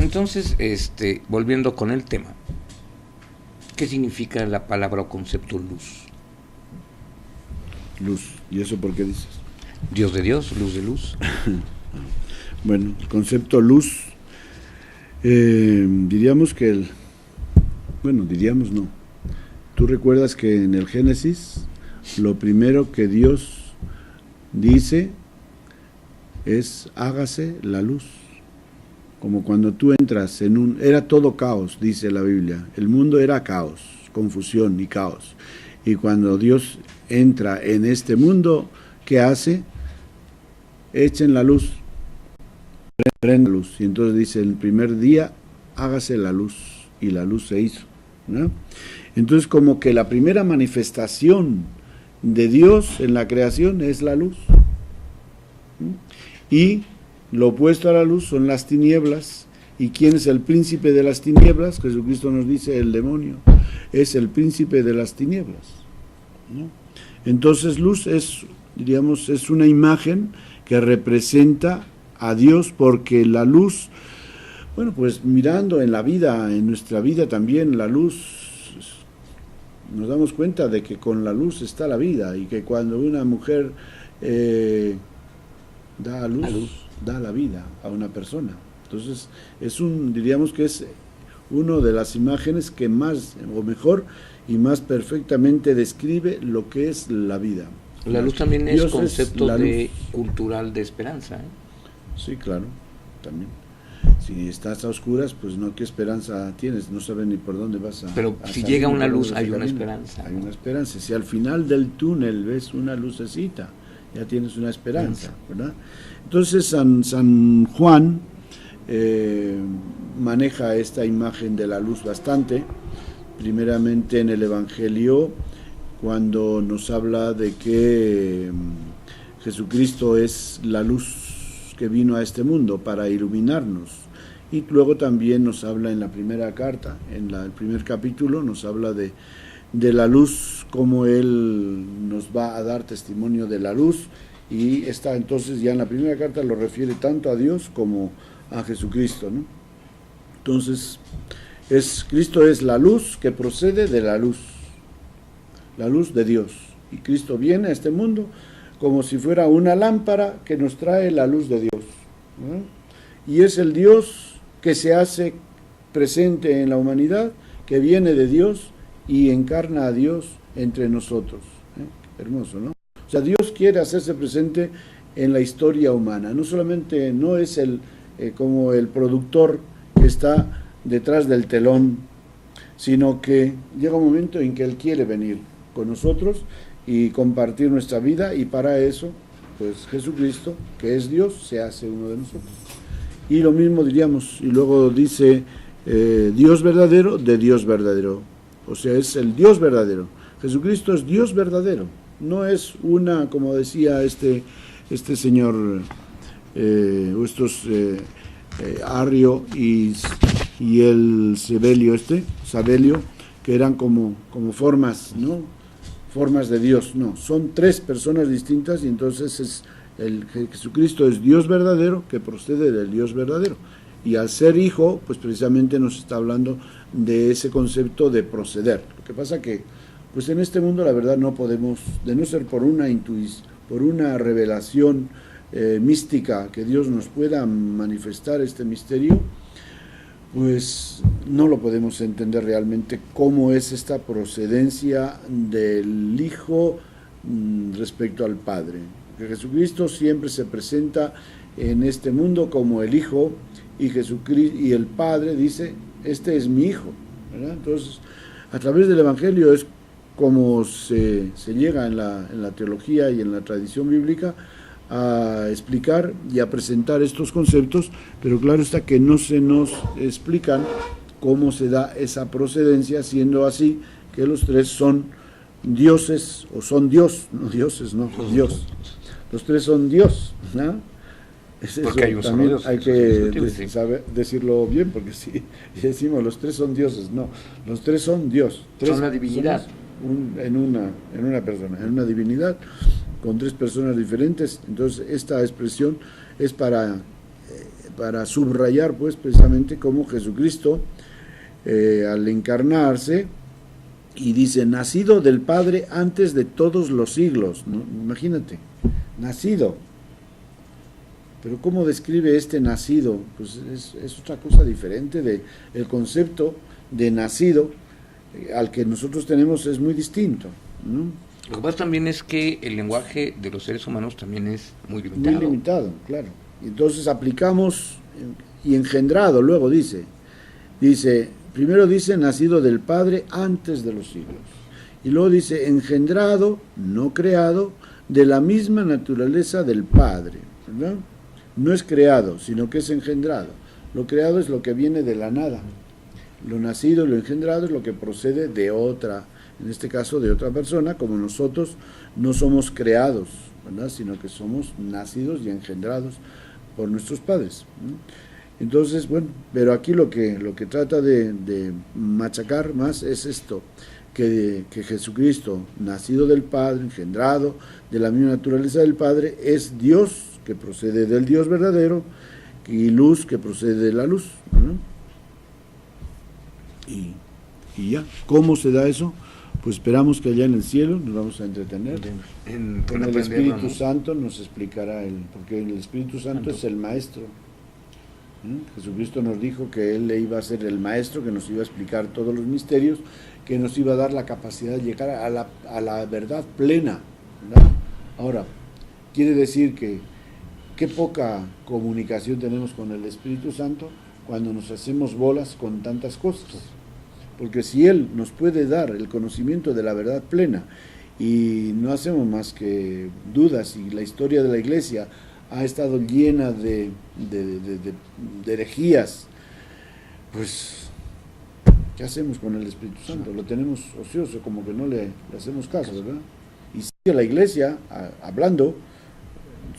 Entonces, volviendo con el tema, ¿qué significa la palabra o concepto luz? Luz. ¿Y eso por qué dices? Dios de Dios, luz de luz. Bueno, el concepto luz, diríamos que diríamos no. Tú recuerdas que en el Génesis, lo primero que Dios dice es: hágase la luz. Como cuando tú entras era todo caos, dice la Biblia. El mundo era caos, confusión y caos. Y cuando Dios entra en este mundo, ¿qué hace? Echen la luz, prende la luz. Y entonces dice: el primer día, hágase la luz. Y la luz se hizo, ¿no? Entonces, como que la primera manifestación de Dios en la creación es la luz. Y lo opuesto a la luz son las tinieblas. ¿Y quién es el príncipe de las tinieblas? Jesucristo nos dice: el demonio es el príncipe de las tinieblas, ¿no? Entonces, luz es una imagen que representa a Dios, porque la luz, bueno, pues mirando en la vida, en nuestra vida también, la luz, nos damos cuenta de que con la luz está la vida, y que cuando una mujer da a luz, da la vida a una persona. Entonces, diríamos que es una de las imágenes que más, o mejor, y más perfectamente describe lo que es la vida. La luz también es concepto cultural de esperanza, ¿eh? Sí, claro, también. Si estás a oscuras, pues no, ¿qué esperanza tienes? No sabes ni por dónde vas a... Pero si llega una luz, hay una esperanza. Hay una esperanza. Si al final del túnel ves una lucecita, ya tienes una esperanza, ¿verdad? Entonces San Juan maneja esta imagen de la luz bastante, primeramente en el Evangelio, cuando nos habla de que Jesucristo es la luz que vino a este mundo para iluminarnos. Y luego también nos habla en la primera carta, el primer capítulo, nos habla de la luz, cómo Él nos va a dar testimonio de la luz. Y entonces ya en la primera carta lo refiere tanto a Dios como a Jesucristo, ¿no? Entonces, Cristo es la luz que procede de la luz de Dios. Y Cristo viene a este mundo como si fuera una lámpara que nos trae la luz de Dios, ¿no? Y es el Dios que se hace presente en la humanidad, que viene de Dios y encarna a Dios entre nosotros, ¿eh? Hermoso, ¿no? O sea, Dios quiere hacerse presente en la historia humana. No solamente no es como el productor que está detrás del telón, sino que llega un momento en que Él quiere venir con nosotros y compartir nuestra vida, y para eso, pues Jesucristo, que es Dios, se hace uno de nosotros. Y lo mismo diríamos, y luego dice Dios verdadero de Dios verdadero. O sea, es el Dios verdadero. Jesucristo es Dios verdadero. No es como decía este señor, Arrio y el Sabelio, que eran como formas, ¿no? Formas de Dios. No, son tres personas distintas, y entonces Jesucristo es Dios verdadero, que procede del Dios verdadero. Y al ser hijo, pues precisamente nos está hablando de ese concepto de proceder. Lo que pasa que, pues en este mundo la verdad no podemos, de no ser por una intuición, por una revelación mística, que Dios nos pueda manifestar este misterio, pues no lo podemos entender realmente cómo es esta procedencia del Hijo respecto al Padre. Que Jesucristo siempre se presenta en este mundo como el Hijo, y Jesucristo y el Padre dice: este es mi Hijo, ¿verdad? Entonces, a través del Evangelio es como se llega en la teología y en la tradición bíblica a explicar y a presentar estos conceptos, pero claro está que no se nos explican cómo se da esa procedencia, siendo así que los tres son dioses, o son Dios, no dioses, no, Dios. Los tres son Dios, ¿no? Porque hay un solo Dios. Hay que decirlo bien, porque si decimos los tres son dioses, no, los tres son Dios. Son la divinidad. En una persona, en una divinidad, con tres personas diferentes. Entonces esta expresión es para para subrayar pues precisamente cómo Jesucristo al encarnarse, y dice, nacido del Padre antes de todos los siglos, ¿no? Imagínate, nacido. Pero ¿cómo describe este nacido? Pues es otra cosa diferente. El concepto de nacido al que nosotros tenemos es muy distinto, ¿no? Lo que pasa también es que el lenguaje de los seres humanos también es muy limitado. Muy limitado, claro. Entonces aplicamos, y engendrado, luego dice, primero dice nacido del Padre antes de los siglos, y luego dice engendrado, no creado, de la misma naturaleza del Padre, ¿verdad? No es creado, sino que es engendrado. Lo creado es lo que viene de la nada. Lo nacido y lo engendrado es lo que procede de otra, en este caso de otra persona, como nosotros no somos creados, ¿verdad? Sino que somos nacidos y engendrados por nuestros padres, ¿no? Entonces, bueno, pero aquí lo que trata de machacar más es esto, que Jesucristo, nacido del Padre, engendrado de la misma naturaleza del Padre, es Dios, que procede del Dios verdadero, y luz, que procede de la luz, ¿no? Y ya, ¿cómo se da eso? Pues esperamos que allá en el cielo nos vamos a entretener. Con el Espíritu Santo nos explicará porque el Espíritu Santo es el maestro. Jesucristo nos dijo que Él le iba a ser el maestro, que nos iba a explicar todos los misterios, que nos iba a dar la capacidad de llegar a la verdad plena, ¿verdad? Ahora, quiere decir que qué poca comunicación tenemos con el Espíritu Santo cuando nos hacemos bolas con tantas cosas. Porque si Él nos puede dar el conocimiento de la verdad plena y no hacemos más que dudas, y la historia de la Iglesia ha estado llena de herejías, pues ¿qué hacemos con el Espíritu Santo? Lo tenemos ocioso, como que no le hacemos caso, ¿verdad? Y sigue la Iglesia hablando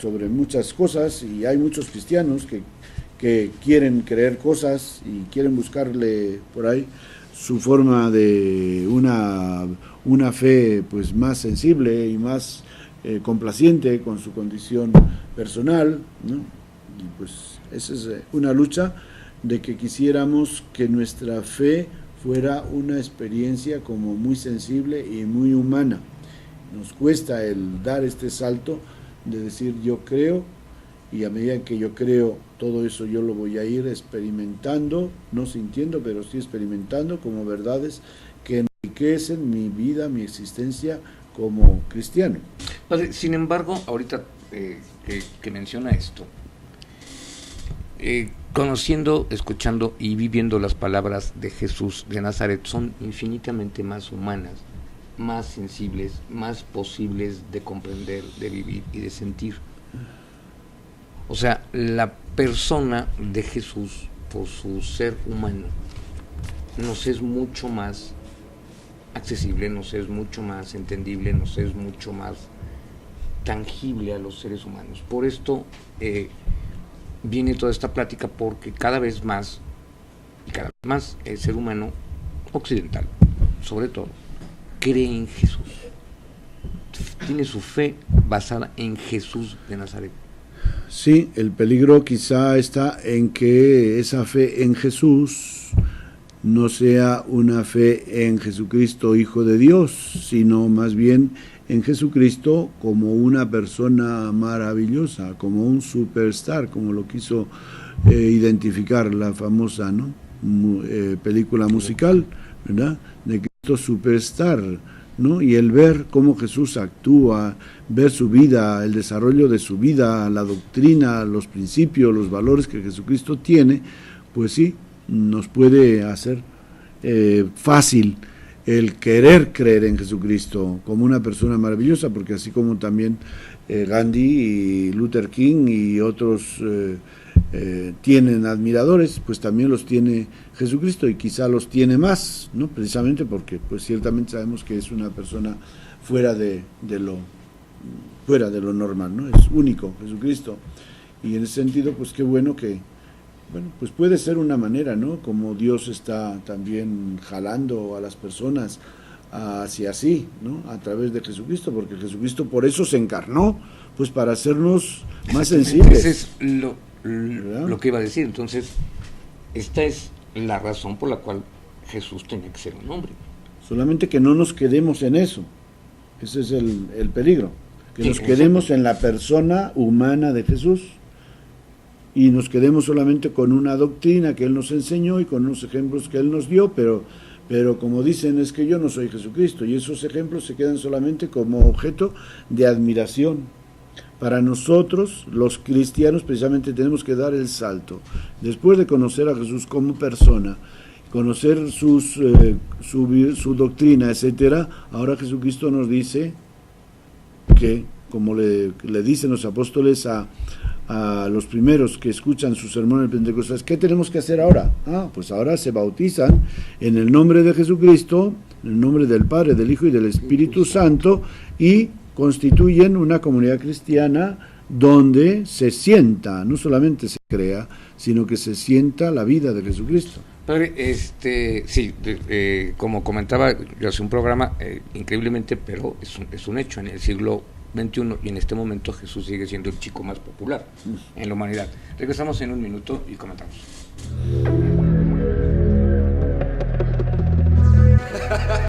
sobre muchas cosas, y hay muchos cristianos que quieren creer cosas y quieren buscarle por ahí su forma de una fe pues más sensible y más complaciente con su condición personal, ¿no? Y pues esa es una lucha de que quisiéramos que nuestra fe fuera una experiencia como muy sensible y muy humana. Nos cuesta el dar este salto de decir yo creo, y a medida que yo creo, todo eso yo lo voy a ir experimentando, no sintiendo, pero sí experimentando como verdades que enriquecen mi vida, mi existencia como cristiano. Padre, sin embargo, ahorita que menciona esto, conociendo, escuchando y viviendo las palabras de Jesús de Nazaret, son infinitamente más humanas, más sensibles, más posibles de comprender, de vivir y de sentir. O sea, la persona de Jesús, por su ser humano, nos es mucho más accesible, nos es mucho más entendible, nos es mucho más tangible a los seres humanos. Por esto viene toda esta plática, porque cada vez más el ser humano occidental, sobre todo, cree en Jesús. Tiene su fe basada en Jesús de Nazaret. Sí, el peligro quizá está en que esa fe en Jesús no sea una fe en Jesucristo, Hijo de Dios, sino más bien en Jesucristo como una persona maravillosa, como un superstar, como lo quiso identificar la famosa, ¿no? Película musical, ¿verdad? De Cristo superstar, ¿no? Y el ver cómo Jesús actúa, ver su vida, el desarrollo de su vida, la doctrina, los principios, los valores que Jesucristo tiene, pues sí, nos puede hacer fácil el querer creer en Jesucristo como una persona maravillosa, porque así como también Gandhi y Luther King y otros tienen admiradores, pues también los tiene Jesucristo, y quizá los tiene más, ¿no? Precisamente porque pues ciertamente sabemos que es una persona fuera de lo normal, ¿no? Es único Jesucristo, y en ese sentido pues qué bueno que, bueno, pues puede ser una manera, ¿no? Como Dios está también jalando a las personas hacia sí, ¿no? A través de Jesucristo, porque Jesucristo por eso se encarnó, pues para hacernos más sensibles. Ese es lo que iba a decir. Entonces, esta es la razón por la cual Jesús tenía que ser un hombre. Solamente que no nos quedemos en eso. Ese es el peligro. Que Sí, nos quedemos en la persona humana de Jesús y nos quedemos solamente con una doctrina que Él nos enseñó y con unos ejemplos que Él nos dio, pero como dicen, es que yo no soy Jesucristo, y esos ejemplos se quedan solamente como objeto de admiración. Para nosotros, los cristianos, precisamente tenemos que dar el salto. Después de conocer a Jesús como persona, conocer su doctrina, etcétera, ahora Jesucristo nos dice que, como le dicen los apóstoles a los primeros que escuchan su sermón en Pentecostés, ¿qué tenemos que hacer ahora? Pues ahora se bautizan en el nombre de Jesucristo, en el nombre del Padre, del Hijo y del Espíritu Santo, y constituyen una comunidad cristiana donde se sienta, no solamente se crea, sino que se sienta la vida de Jesucristo. Padre, sí, como comentaba yo hace un programa, increíblemente, pero es un hecho, en el siglo XXI y en este momento Jesús sigue siendo el chico más popular en la humanidad. Regresamos en un minuto y comentamos.